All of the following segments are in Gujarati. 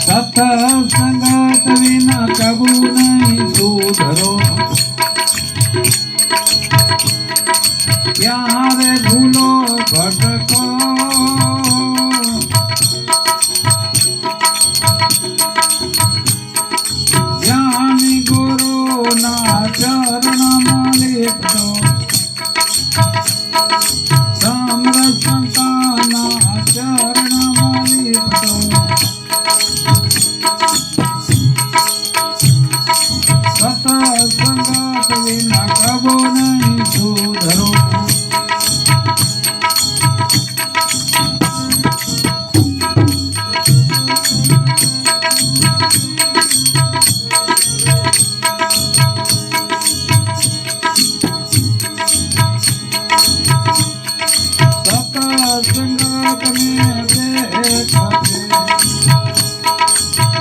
સત્સંગત વિના કબુ નહીં સુધરો ક્યારે ભૂલો ભટકો જ્ઞાની ગુરુના ચરણમાં લીપતો સંતાના ચરણમાં લીપતો સત્સંગત વિના કબો નહીં સુધરો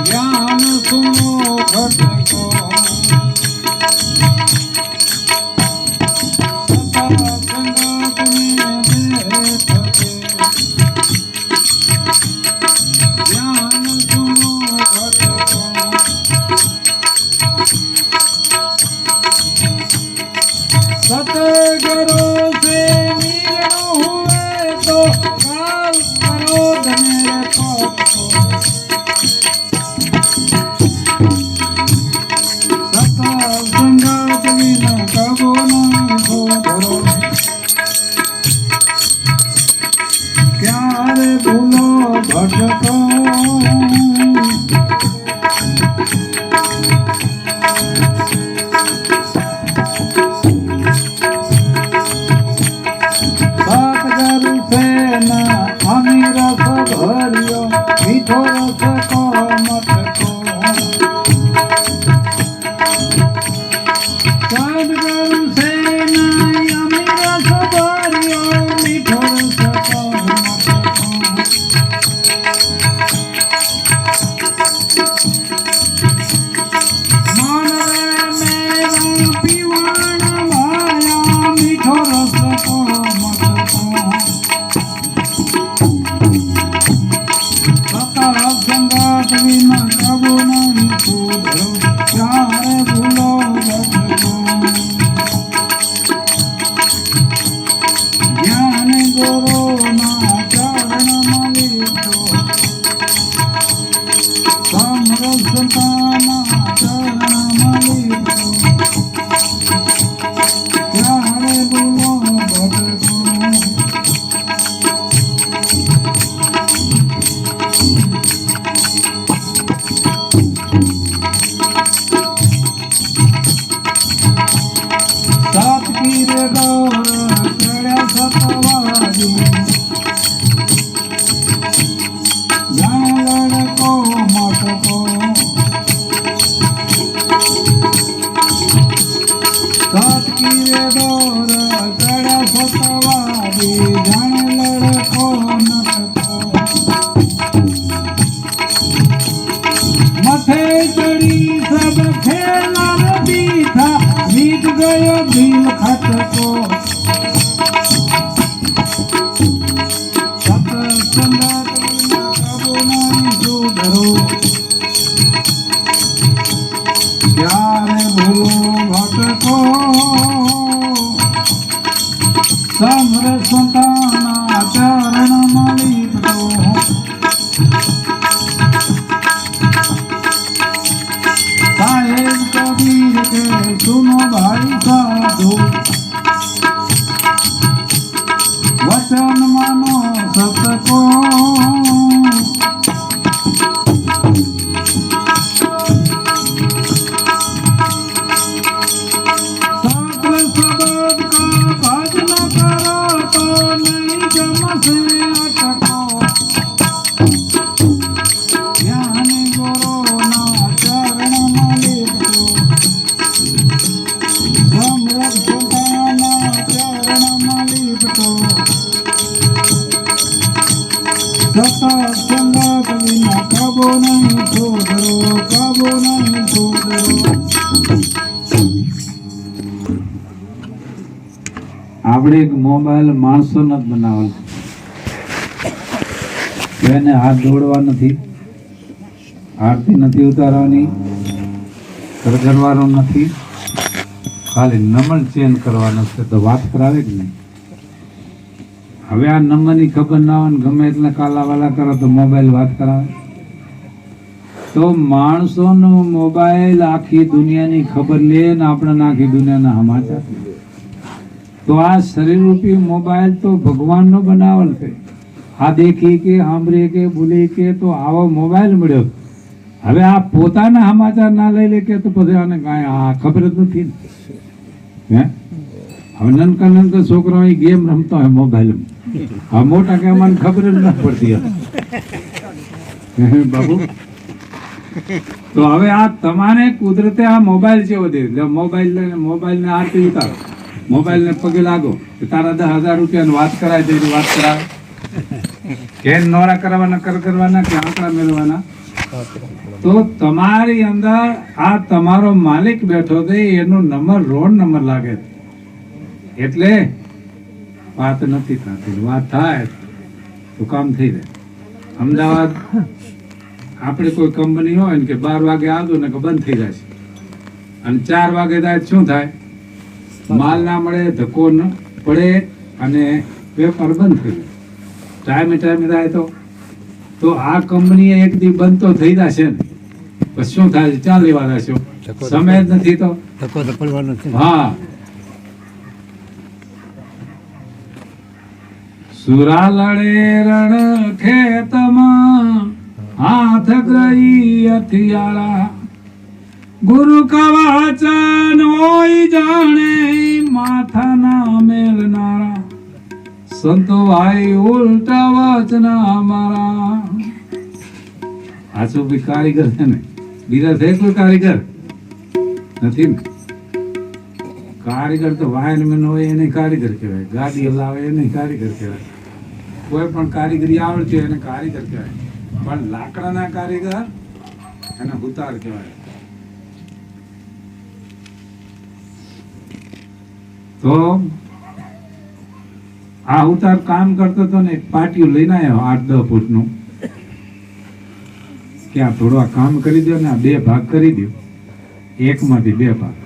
જ્ઞાન સુનો ઘટકો सतगुरु से मिलना हुए तो काल करो मेरे पाप को सत्संगत विना कबो नहीं सुधरो क्यारे भूलो भटको मीठो रस को मत को सद्गुरु से नहीं अमीर रस भरियो मीठो रस को मत को मन मेरा पीवान भाया मीठो रस को मत को सत्संगत विना कबो नहीं सुधरो क्यारे भूलो भटको ज्ञान गुरुना चरणમાં લીધો સમરસતાના ચરણમાં લીધો ક્યારે ભૂલો ભટકો रे दौर चढ़्या सतवारी जान लड़को मटको सातकी रे दौर चढ़्या सतवारी जान लड़को मटको मथे चढ़ी सब खेला बीठा बीत गयो दिल खटको सत्संगत विना कबो नहीं सुधरो क्यारे भूलो भटको समरसताना चरणમાં લીપતો साहेब कबीर के सुनो भाई साधु वचन मानो सबको शास्त्र शब्द का भजन करो तो नहीं जमसे अटको ज्ञान गुरुना चरणમાં લીપતો સમરસતાના ચરણમાં લીપતો સત્સંગત વિના કબો નહીં સુધરો કબો નહીં સુધરો। આ આપણે મોબાઈલ માણસો જ બનાવેલ છે. એને હાથ દોડવા નથી, આરતી નથી ઉતારવાની, કરગરવાનો નથી, ખાલી નંબર ચેન્જ કરવાનો છે. તો વાત કરાવે કે નહીં? હવે આ નંબરની ખબર ના હોય ને ગમે એટલે કાલાવાલા કરો તો મોબાઈલ વાત કરાવે. તો માણસોનો મોબાઈલ આખી દુનિયાની ખબર લે ને આપણે આખી દુનિયાના સમાચાર. તો આ શરીર રૂપી મોબાઈલ તો ભગવાનનો બનાવેલ છે. આ દેખી કે સાંભળી કે ભૂલી કે તો આવો મોબાઈલ મળ્યો. હવે આ પોતાના સમાચાર ના લઈ લે કે તો પછી આને કાંઈ આ ખબર જ નથી ને. હવે નનકા નનકા છોકરા ગેમ રમતા હોય મોબાઈલમાં, હવે મોટા કે મને ખબર જ ના પડતી બાબુ. તો હવે આ તમારે કુદરતે આ મોબાઈલ છે બધી મોબાઈલ ને આરતી ઉતારો, મોબાઈલ ને પગે લાગો, તારા 10,000 રૂપિયાની વાત કરાય તેની વાત કરાવે કે નોરા કરવાના, કરવાના કે આંકડા મેળવવાના. તો તમારી અંદર આ તમારો માલિક બેઠો છે, એનો નંબર રોડ નંબર લાગે એટલે વાત નથી થતી. વાત થાય તો કામ થઈ જાય. અમદાવાદ આપણે કોઈ કંપની હોય ને કે 12 વાગે આવજો ને કે બંધ થઈ જાય છે, અને 4 વાગે થાય શું થાય? માલ ના મળે, ધક્કો ન પડે અને વેપાર બંધ થઈ જાય. ટાઈમે થાય તો આ કંપની એક દી બંધ તો થઈ જશે ને, પછી શું થાય? ચાલ લેવા જશો, સમય જ નથી તો હા. સુરા લડે રણ ખેતમાં હાથ ગઈ હથિયારા, ગુરુ કવાચન હોય જાણે માથાના મેલનારા, સંતો ભાઈ ઉલટા વચના મારા. આ શું બી કારીગર છે ને? બીજા છે કોઈ કારીગર નથી ને? કારીગર તો વાયરમેન હોય એને કારીગર કહેવાય, ગાડી હલાવે એને કારીગર કહેવાય, કોઈ પણ કારીગરી આવડતી એને કારીગર કહેવાય. પણ લાકડાના કારીગર એને ઉતાર કહેવાય. તો આ ઉતાર કામ કરતો હતો ને, એક પાટિયું લઈને આવ્યો 8-10 ફૂટનું, કે આ થોડું આ કામ કરી દો ને, આ 2 ભાગ કરી દો, એકમાંથી 2 ભાગ.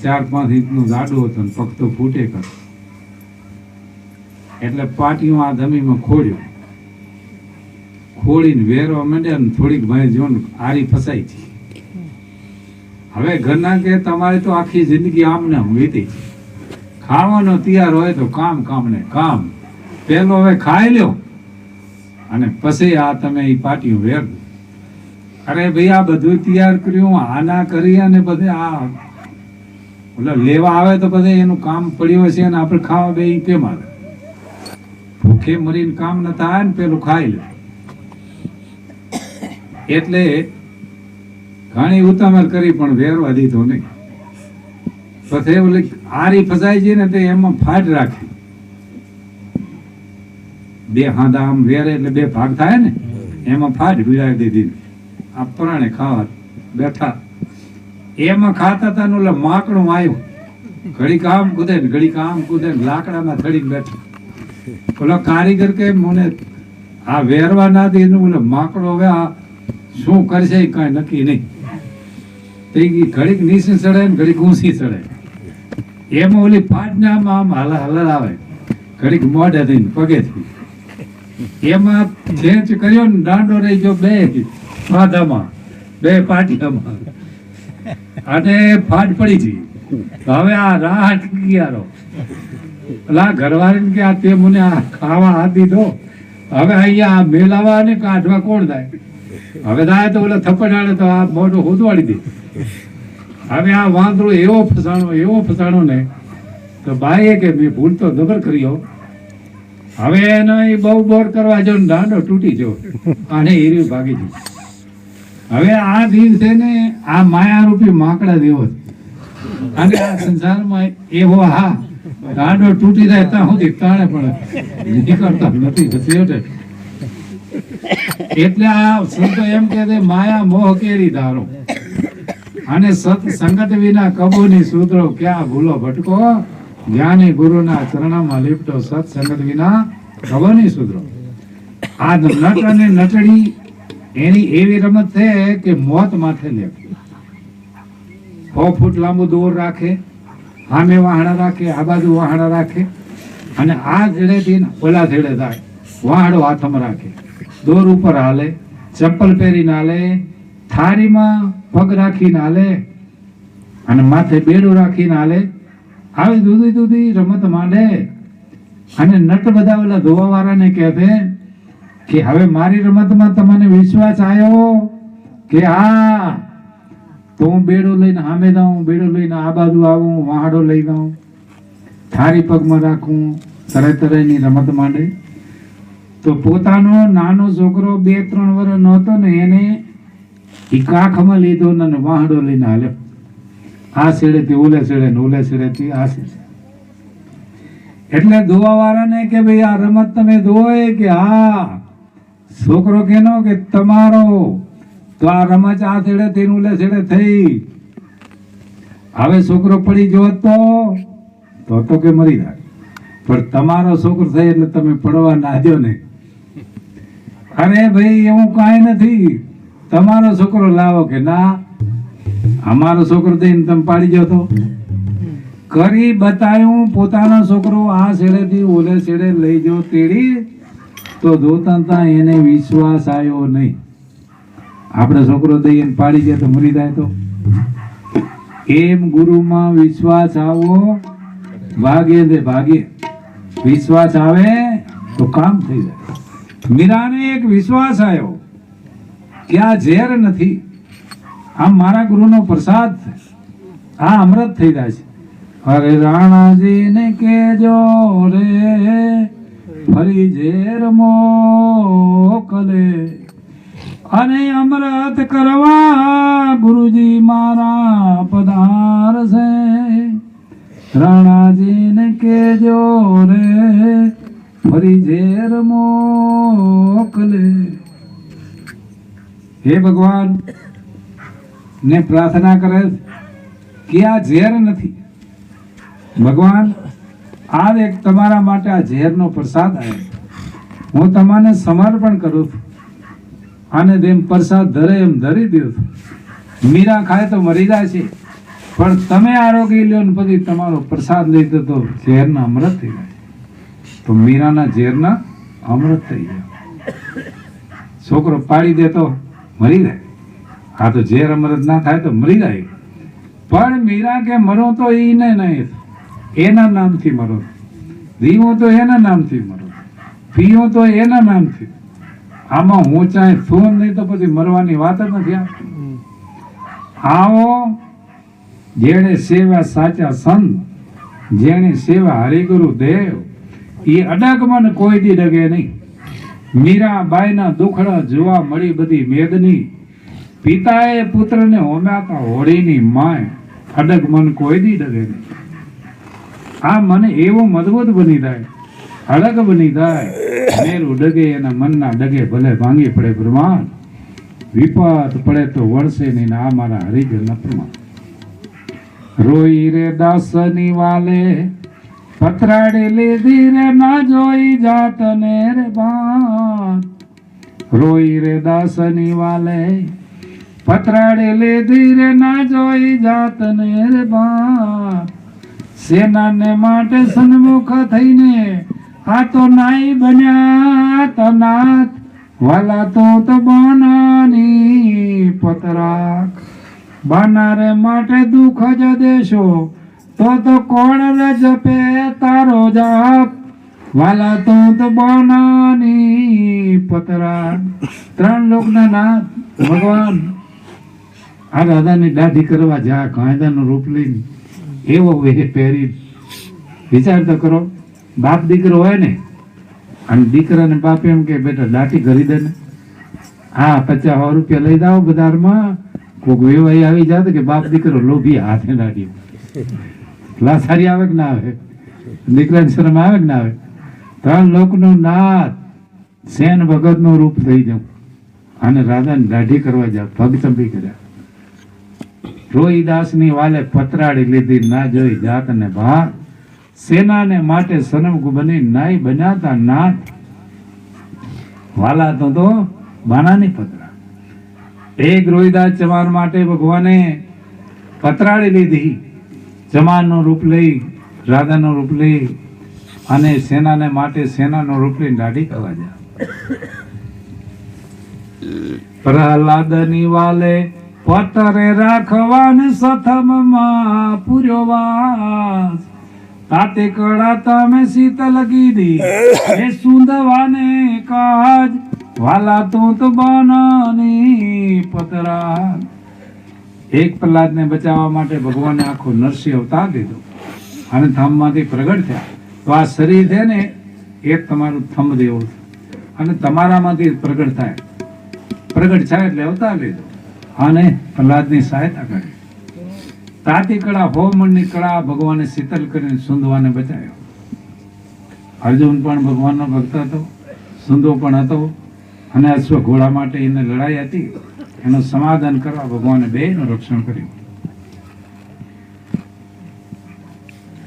4-5 ઇંચનું જાડું હતું ને પગ તો ફૂટે કર. એટલે પાટિયું આ જમીનમાં ખોડ્યું, ખોડીને વેરવા માંડ્યા ને થોડીક ભાઈ જો આરી ફસાઈ છે. હવે ઘરના કે તમારી તો આખી જિંદગી આમને આમ વીતી, ખાવાનો તૈયાર હોય તો કામ ને કામ, પેલો હવે ખાઈ લ્યો અને પછી આ તમે એ પાટિયું વેર દો. અરે ભાઈ આ બધું તૈયાર કર્યું, આના કરી અને બધે આ લેવા આવે તો બધે એનું કામ પડ્યું હશે અને આપણે ખાવા બે કેમ આવે? ભૂખે મરીને કામ ન થાય ને પેલું ખાઈ લે. એટલે ઘણી ઉતામળ કરી પણ વેરવા દીધો નહીં. પછી ઓલી આરી ફસાઈ છે ને તે એમાં ફાટ રાખી, 2 હાંધા આમ વેરે એટલે 2 ભાગ થાય ને, એમાં ફાટ ભીડાવી દીધી. આ પરાણે ખાવા બેઠા, એમાં ખાતા હતા ને ઓલા માકડું આવ્યું, ઘડી કામ કૂદે ને ઘડી કામ કૂદે ને લાકડામાં થડીને બેઠા. ઓલો કારીગર કે મને આ વેરવા ના દે, ઓલો માકડો હવે આ શું કરશે કઈ નક્કી નહીં. ઘડીક નીચે ચડે ને ઘડીક ઊંચી ચડે, એમાં ઓલી ફાટને આમ હલાવે, ઘડીક મોઢે થઈને પગેથી, એમાં ખેંચ કર્યો ને દાંડો રહી ગયો 2 માથામાં, 2 પાટિયામાં, અને ફાટ પડી ગઈ. હવે આ રાહત ગયારો પેલા ઘરવાળીને કે આ તે મને આ ખાવા હાથ દીધો, હવે અહીંયા મેલાવા ને કાઢવા કોણ થાય? હવે થાય તો ઓલા થપ્પડ તો આ મોઢું હોદવાડી દે. હવે આ વાંદરો એવો ફસાણો ને તો ભાઈએ કે મેં ભૂલ તો જબર કર્યો. હવે એને બહુ બોર કરવા જો ને દાંડો તૂટી ગયો અને હીરી ભાગી ગઈ. હવે આ દિન છે ને આ માયારૂપી માકડા જેવો છે, અને આ સંસારમાં એવો હા દાંડો તૂટી જાય ત્યાં સુધી તાણે પણ નીકળતા નથી જતી. એટલે આ સંતો એમ કે માયા મોહ કેરી ધારો, અને સત સંગત વિના કબૂની સૂત્રો ક્યાં ભૂલો ભટકો, જ્ઞાની ગુરુના ચરણમાં લીપટો સત્સંગત વિના ખબરની સુધરો. આ નટ અને નટડી એની એવી રમત છે કે મોત માથે લે. 6 ફૂટ લાંબુ દોર રાખે, સામે વાહડા રાખે, આ બાજુ વાહડા રાખે, અને આ છેડેથી ઓલા છેડે થાય. વાહડો હાથમાં રાખે, દોર ઉપર હાલે, ચપ્પલ પહેરીને હાલે, થાળીમાં પગ રાખીને હાલે, અને માથે બેડું રાખીને હાલે. આવી દૂધી દૂધી રમત માંડે. અને નટ બધા ઓલા ધોવા વાળાને કહે કે હવે મારી રમતમાં તમને વિશ્વાસ આવ્યો કે હા, તો હું બેડું લઈને સામે જાઉં, બેડું લઈને આ બાજુ આવું, વાહડો લઈ જાઉં, થાળી પગમાં રાખું, તરતરની રમત માંડે. તો પોતાનો નાનો છોકરો 2-3 વર્ષ નહોતો ને એને ઈ કાખમાં લીધો ને વાહડો લઈને હાલ્યો. આ છેડેથી ઓલે છેડે ને ઓલે છેડેથી આ છેડે. એટલે ધોવા વાળાને કે ભાઈ આ રમત તમે ધોય કે હા? છોકરો કેનો કે તમારો. તો આ રમત આ છેડેથી ઓલે છેડે થઈ. હવે છોકરો પડી જોત તો કે મરી જાય. પણ તમારો છોકરો થાય એટલે તમે પડવા ના દો ને. અરે ભાઈ એવું કાંઈ નથી, તમારો છોકરો લાવો કે ના, અમારો છોકરો થઈને તમે પાડી જાઓ તો કરી બતાવ્યું. પોતાનો છોકરો આ છેડેથી ઓલે છેડે લઈ જાઓ તેડી, તો જોતા એને વિશ્વાસ આવ્યો નહીં. આપણે છોકરો દઈને પાડી જાય તો મરી જાય. તો એમ ગુરુમાં વિશ્વાસ આવો, ભાગે દે ભાગે. વિશ્વાસ આવે તો કામ થઈ જાય. મીરાને એક વિશ્વાસ આવ્યો કે આ ઝેર નથી, આ મારા ગુરુનો પ્રસાદ છે, આ અમૃત થઈ જાય છે. અરે રાણાજીને કેજો રે ફરી ઝેર મોકલે, અને અમૃત કરવા ગુરુજી મારા પધારશે. રાણાજીને કેજો રે ફરી ઝેર મોકલે. હે ભગવાન ને પ્રાર્થના કરે કે આ ઝેર નથી ભગવાન, આ એક તમારા માટે આ ઝેરનો પ્રસાદ આવ્યો, હું તમને સમર્પણ કરું છું. અને જેમ પ્રસાદ ધરે એમ ધરી દઉં છું. મીરા ખાય તો મરી જાય છે, પણ તમે આરોગ્ય લ્યો ને પછી તમારો પ્રસાદ લઈ દો તો ઝેરના અમૃત થઈ જાય. તો મીરાના ઝેરના અમૃત થઈ ગયા. છોકરો પાડી દે તો મરી જાય. આ તો ઝેર અમૃત ના થાય તો મરી જાય. પણ મીરા કે મરો તો એને નહીં, એના નામથી મરો, જીવો તો એના નામથી મરો, પીવો તો એના નામથી. આમાં હું ચાહે શું નહીં તો પછી મરવાની વાત જ નથી. આવો જેણે સેવા સાચા સંત, જેણે સેવા હરિગુરુ દેવ, એ અડગ મન કોઈ દી ડગે નહીં. મીરાબાઈના દુખડા જોવા મળી બધી મેદની, પિતાએ પુત્રને હોમ્યાતા હોળીની માય, અડગ મન કોઈ દી ડગે નહીં. આ મન એવું મજબૂત બની જાય, અડગ બની જાય. મેરું ડગે એના મનના ડગે ભલે ભાંગી પડે બ્રહ્માંડ, વિપત પડે તો વળશે નહીં. આ મારા હરિજન અપમાન. રોઈ રે દાસની વાલે પથરાડી લીધી રે, ના જોઈ જાતને રે બાત. રોઈ રે દાસની વાલે પથરાડી લીધી રે, ના જોઈ જાતને રે બાત. સેનાને માટે સન્મુખ થઈને આ તો નાઈ બન્યા તો નાથ, વાલા તો બાનાની પતરાક. બાનારે માટે દુઃખ જ દેશો તો કોણ રે જપે તારો જાપ, વાલા તો બાનાની પતરાક. 3 લોકના નાથ ભગવાન આ દાદાની દાઢી કરવા જા, કાયદાનું રૂપ લઈને એવો વેહ પહેરી. વિચાર તો કરો, બાપ દીકરો હોય ને, અને દીકરાને બાપ એમ કે બેટા દાઢી કરી દે ને, હા 50 રૂપિયા લઈ જાઓ બજારમાં. કોઈક વેવાઈ આવી જાત કે બાપ દીકરો લોભી હાથે દાઢી. લાસારી આવે કે ના આવે? દીકરાની શરમ આવે કે ના આવે? 3 લોકનું નાથ સેન ભગતનું રૂપ થઈ જાઉં અને રાધાની દાઢી કરવા જાવ, પગ ચંપી કર્યા. રોહિદાસની વાલે પતરાડી લીધી, ના જોઈ જાત ને ભાગ. સેનાને માટે સનમકુ બની નાઈ બન્યાતા નાથ વાલા તો બાનાની પતરા. એક રોહિદાસ ચમાર માટે ભગવાને પતરાળી લીધી, ચમારનું રૂપ લઈ, રાધાનું રૂપ લઈ, અને સેનાને માટે સેનાનું રૂપ લઈ દાઢી કરવા જા. પ્રહલાદની વાલે પતરે રાખવાને સથમમાં પૂર્યો વાસ, તાતે કડા તમે શીતલ કીધી એ સુંદવાને કાજ વાલા તો બાનાની પતરા. એક પ્રહલાદને બચાવવા માટે ભગવાને આખો નરસિંહ અવતાર દીધો અને થંભમાંથી પ્રગટ થયા. તો આ શરીર છે ને એક તમારું થંભ જેવું છે, અને તમારામાંથી પ્રગટ થાય, પ્રગટ થાય એટલે અવતાર લીધો અને પ્રહલાદની સહાયતા કરી. તાતી કળા હોમની કળા ભગવાને શીતલ કરીને સુંદવાને બચાવ્યો. અર્જુન પણ ભગવાનનો ભક્ત હતો, સુંદો પણ હતો, અને અશ્વ ઘોડા માટે એને લડાઈ હતી, એનું સમાધાન કરવા ભગવાને બેયનું રક્ષણ કર્યું.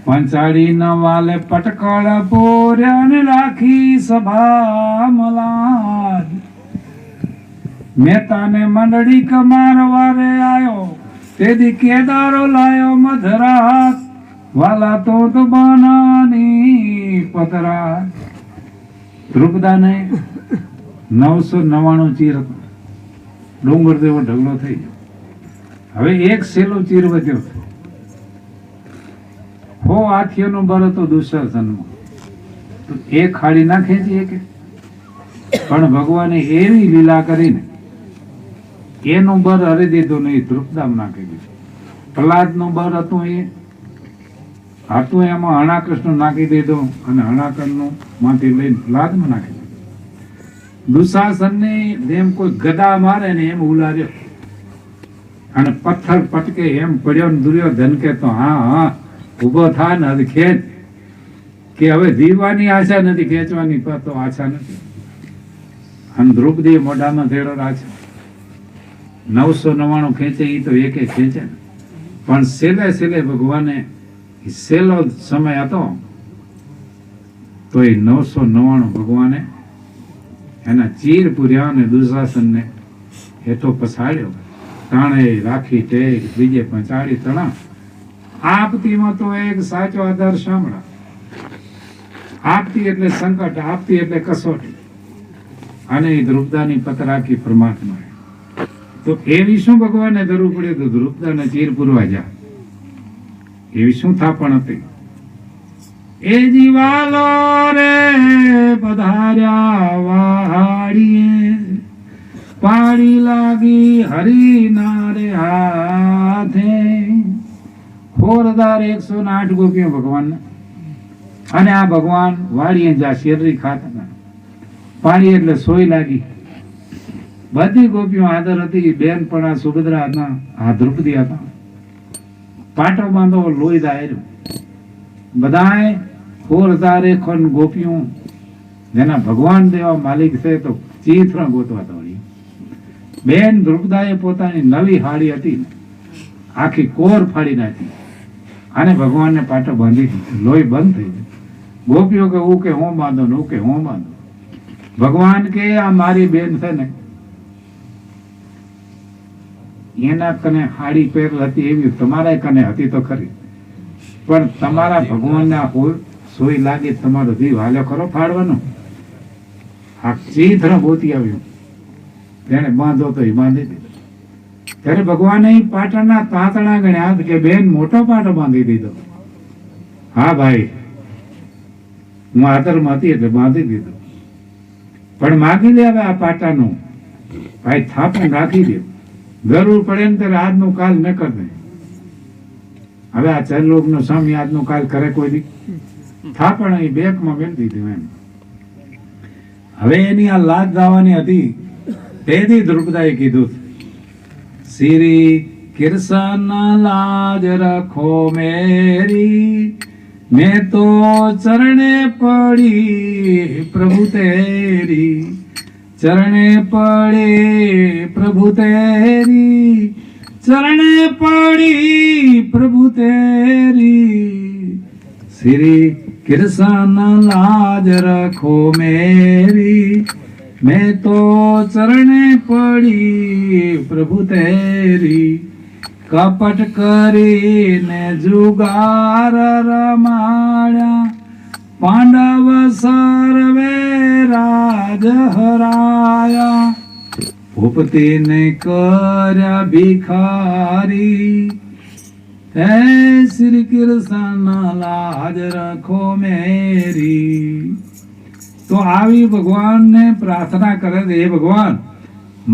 પંચાળી ન વાલે પટકળ પોર્યાને રાખી સભા મલાજ, મહેતાને મંડળી કમાર વારે આયો, તેદી કેદારો લાયો મધરાત, વાલા તો બાનાની પતરા. દ્રુપદાને 999 ચીર હતો, ડુંગર જેવો ઢગલો થઈ ગયો. હવે એક સેલો ચીર વધ્યો, હો આખીઓનો બર હતો દુશાસનમાં, તો એક ખાડી ના ખેંચી કે, પણ ભગવાને એવી લીલા કરીને એનું બર હરી દીધું નહીં, દ્રુપદામ નાખી દીધું. પ્રહલાદનું બર હતું એ હતું, એમાં હણાકૃષ્ણ નાખી દીધું અને હણાકરનું માંથી લઈને પ્રહલાદમાં નાખી દીધું. દુશાસનને જેમ કોઈ ગદા મારે ને એમ ઉલાર્યો અને પથ્થર પટકે એમ પડ્યો ને દુર્યોધન કે તો હા ઉભો થા ને હવે ખેંચ, કે હવે જીવવાની આશા નથી, ખેંચવાની તો આશા નથી. અને દ્રૌપદી મોઢામાં થેડો રાખ્યો. 999 ખેંચે એ તો એકે ખેંચે ને, પણ છેલ્લે ભગવાને છેલ્લો સમય હતો તો એ 999 ભગવાને એના ચીર પૂર્યા અને દુશાસનને હેઠો પછાડ્યો. તાણે રાખી ટેક બીજે પંચાળી તણા. આપતીમાં તો એક સાચો આધાર સાંભળા. આપતી એટલે સંકટ, આપતી એટલે કસોટી, અને એ દ્રુપદાની પત રાખી પરમાત્માએ. તો એવી શું ભગવાને જરૂર પડ્યું તો દ્રુપદાને ચીર પૂરવા જા, એવી શું થાપણ હતી. એ જીવાલો રે પધાર્યા વાડીએ, પાડી લાગી હરિના રે હાથે. 4108 ગોપીઓ ભગવાન, અને આ ભગવાન વાડીએ જા શેરડી ખાતા હતા. પાડી એટલે સોય લાગી. બધી ગોપીઓ આદર હતી, બેન પણ આ સુભદ્રા હતા, આ દ્રૌપદી હતા. પાટો બાંધો લોહી દાયરું. બધાએ 4001 ગોપીઓ જેના ભગવાન દેવા માલિક છે તો ચીથરા ગોતવા દોડી. બેન દ્રુપદાએ પોતાની નવી હાડી હતી આખી કોર ફાડી નાખી અને ભગવાનને પાટો બાંધી દીધો. લોહી બંધ થઈ ગયું. ગોપીઓ કે હું કે હું બાંધો ને કે હું બાંધો. ભગવાન કે આ મારી બેન છે ને, એના કને હાડી પહેર હતી એવી તમારા કને હતી તો ખરી, પણ તમારા ભગવાનના સોય લાગે તમારો જીવ હાલ્યો ખરો ફાડવાનો. આ ચીથર ગોતી આવ્યું, તેને બાંધો તો એ બાંધી દીધો. ત્યારે ભગવાને પાટણના તાંતણા ગણ્યા કે બેન મોટો પાટો બાંધી દીધો. હા ભાઈ, હું આદરમાં હતી એટલે બાંધી દીધો, પણ માગી લે હવે આ પાટાનું ભાઈ થાપણ રાખી દે, જરૂર પડે ને ત્યારે આજનું કાલ ન કર દે. હવે આ ચરલોક નો સ્વામી આજનું કાલ કરે કોઈ દી, થાપણ અહીં બેગમાં મેળ દીધું એમ. હવે એની આ લાજ ગાવાની હતી, તેથી દ્રુપદાએ કીધું, શ્રી કૃષ્ણ લાજ રખો મેરી, મેં તો ચરણે પડી પ્રભુ તેરી, ચરણે પડે પ્રભુ તેરી, ચરણે પડી પ્રભુ તેરી, श्री कृष्ण लाज रखो मेरी, मैं तो चरणे पड़ी प्रभु तेरी, कपट કરીને જુગાર રમાડ્યા, પાંડવ સર્વે રાજ હરાયા, ભૂપતિને કર્યા ભિખારી, હે શ્રી કૃષ્ણ લાજ રખો મેરી. તો આવી ભગવાનને પ્રાર્થના કરે છે, હે ભગવાન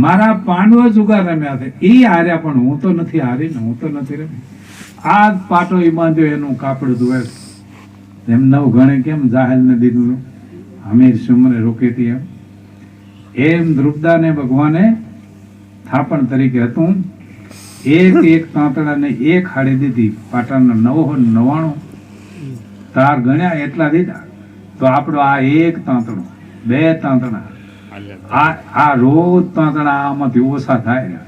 મારા પાંડવો જુગાર રમ્યા છે, એ હાર્યા પણ હું તો નથી હારી ને, હું તો નથી રમી. આ જ પાટો ઈ બાંધ્યો એનું કાપડ ધોવે એમ નવ ગણે કેમ જાહેલ ને દીધું હમીર સુમરે રોકેતી એમ દ્રુપદાને ભગવાને થાપણ તરીકે હતું. એક તાંતડાને એક હાડી દીધી, પાટણના 999 તાર ગણ્યા એટલા દીધા. તો આપણો આ એક તાંતડો, 2 તાંતડા, આ રોજ તાંતડા આમાંથી ઓછા થાય.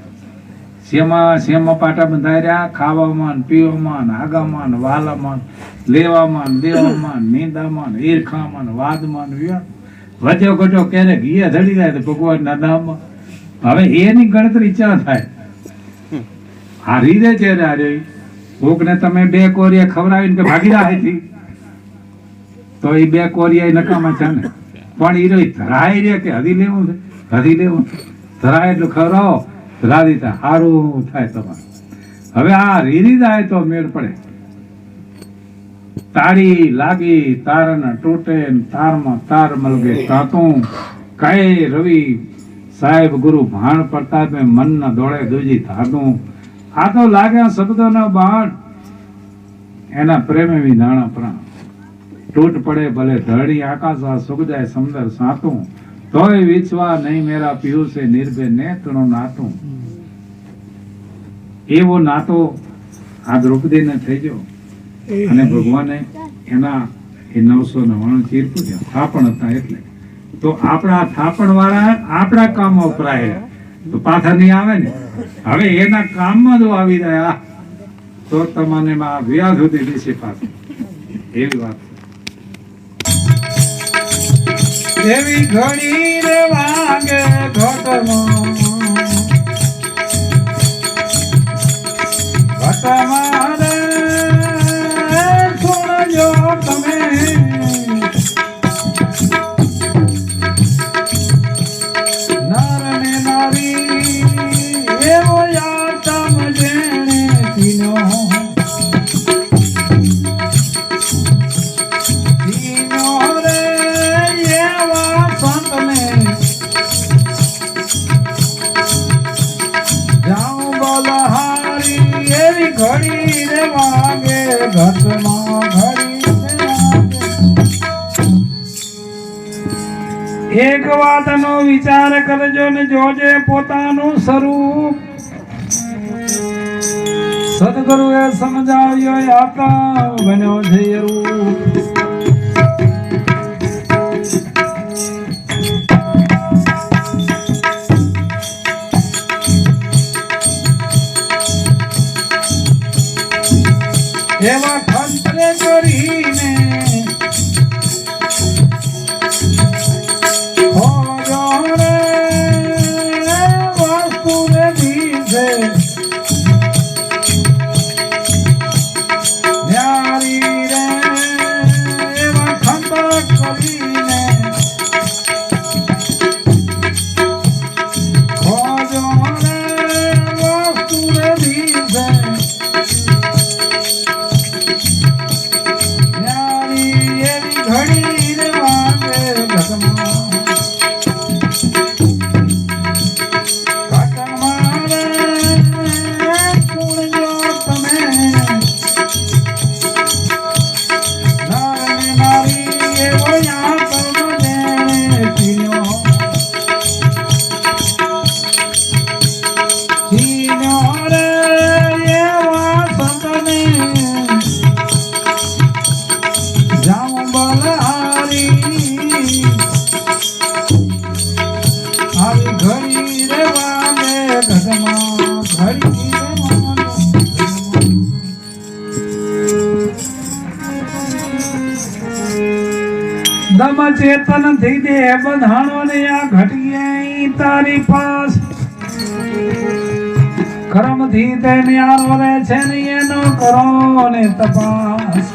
શેમાં પાટા બંધાઈ રહ્યા, ખાવામાં પીવામાં આગામાં વાલામાં લેવામાં દેવામાં નીંદામાં ઈરખામાં વાદમાં વજો ગજો ક્યારેક ઘીએ ધડી જાય તો ભગવાનના નામમાં. હવે એની ગણતરી ચા થાય? આ રીધે છે રે કોકને તમે 2 કોરિયા ખવડાવીને કે ભાગી રાહેથી તો એ 2 કોરિયા નકામા છે ને. પણ એ રહી ધરાય રે કે હદી લેવું છે, હદી લેવું ધરાય એટલું ખવડાવો, ધરા દીધા સારું થાય તમારે. હવે આ રીરી જાય તો મેળ પડે. તાળી લાગી તારના ટોટે, તારમાં તાર મલગે તાતું, કઈ રવિ સાહેબ ગુરુ ભાણ પ્રતાપે મનના દોડે દૂજી થાતું. આ તો લાગ્યા શબ્દોના બાણ, એના પ્રેમે વિધાણા પ્રાણ. તૂટ પડે ભલે ધરણી આકાશા, સુખ જાય સમદર સાતું, તોય વિચવા નહીં મેરા પિયુષે નિર્ભે નેત્રનું નાતું. એવો નાતો આ દ્રૌપદીને થઈ ગયો. અને ભગવાને એના એ 999 ચીર પૂજ્યા, થાપણ હતા એટલે. તો આપણા થાપણ વાળા આપણા કામમાં વપરાય તો પાછા નહીં આવે ને. હવે એના કામમાં જો આવી રહ્યા તો તમને વ્યાજ સુધી દિશે પાછું. એવી વાત એવી ઘડી રે વાગે ઘટમાં, ઘટમાં રે સુણજો તમે, નર ને નારી એવો યાતમ જેણે ચીનો, ઘડી રે વાગે ઘટમાં, ઘડી એક વાતનો વિચાર કરજો ને જોજે પોતાનું સ્વરૂપ. સદગુરુએ સમજાવ્યો આત્મા બન્યો છે રૂપ. એવા ખંતરે કરીને ખોજો રે વસ્તુને દીધે, ન્યારી રે ચેતન થી દે બંધાણો ને આ ઘટીએ તારી પાસ કર્મ થી તે ન્યારો રે છે ને એનો કરો ને તપાસ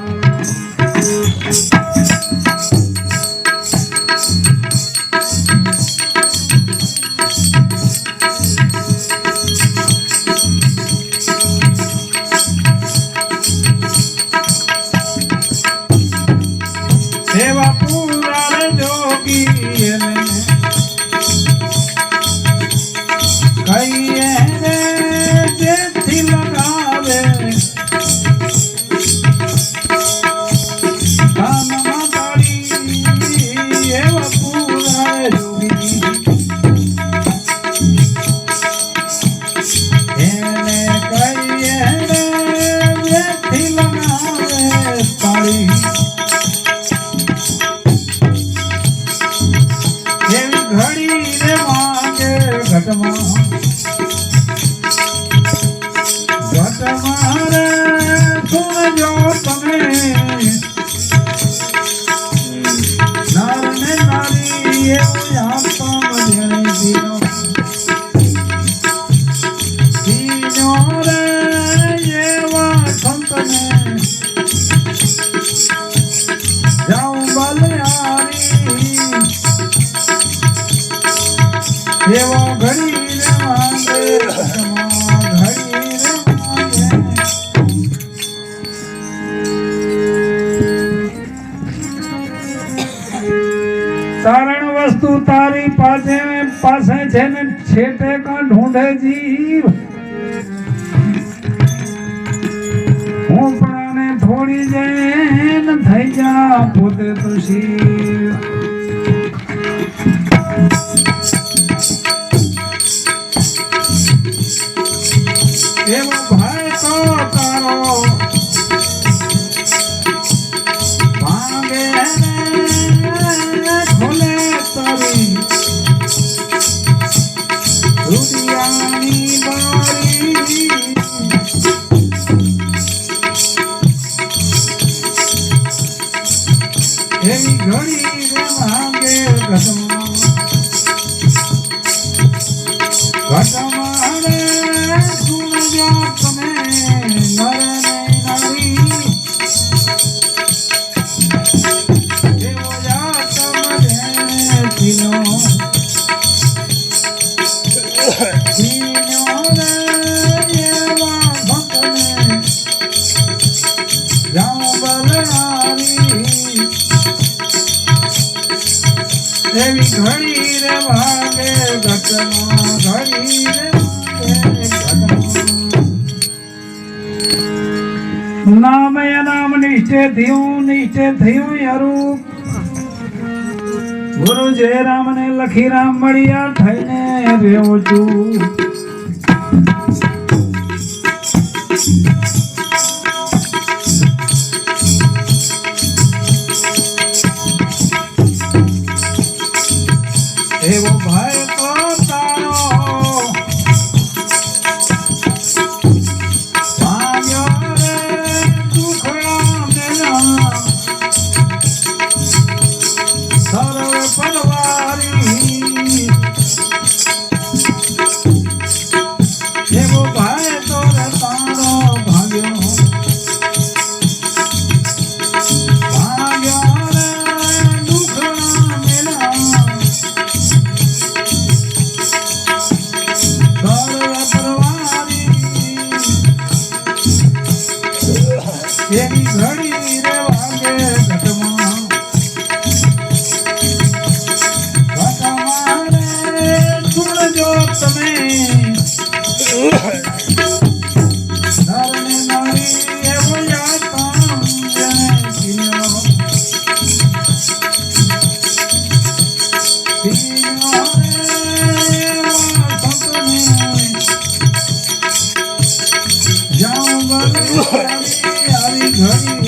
એવા પૂરા જોગી કહીએ રે જેથી લગાવે કાનમાં તાળી એવા પૂરા જોગી એને કહીએ રે જેથી લગાવે તાળી ઘડી રે માંગે ઘટમાં રે સુનજો તમે નર ને નારી એવું આપવા મળે દીનો દીનો રે એવા સંતને જાઉં બલિહારી એવો ઘડી રે માંગે ઘડી રે માંગે તારણ વસ્તુ તારી પાસે છે ને છેટે કા ઢૂંઢે જીવ હું પ્રાણે થોડી જૈન થઈ જા પોતે તો શિવ એવો ભાઈ તો તારો ભાંગે ખોલે તારી રૂડિયાની બારી એવી ઘડી રે ભાંગે ઘટમાં રે સુનજો તમે નર ને નારી એવો જાત મને દીનો રે એવા ભક્તને જાઉં બલહારી એવી ઘડી રે ભાગે ઘટમાં ઘડી રે નામ નામ નિશ્ચય થયું યરૂપ ગુરુ જય રામ ને લખી રામ મળ્યા થઈને રેવું છું એવો ભાઈ તો તારો એવી ઘડી રે વાગે ઘટમાં રે સુણજો તમે નર ને નારી એવો યાતા જાઉં બલી આવી ઘડી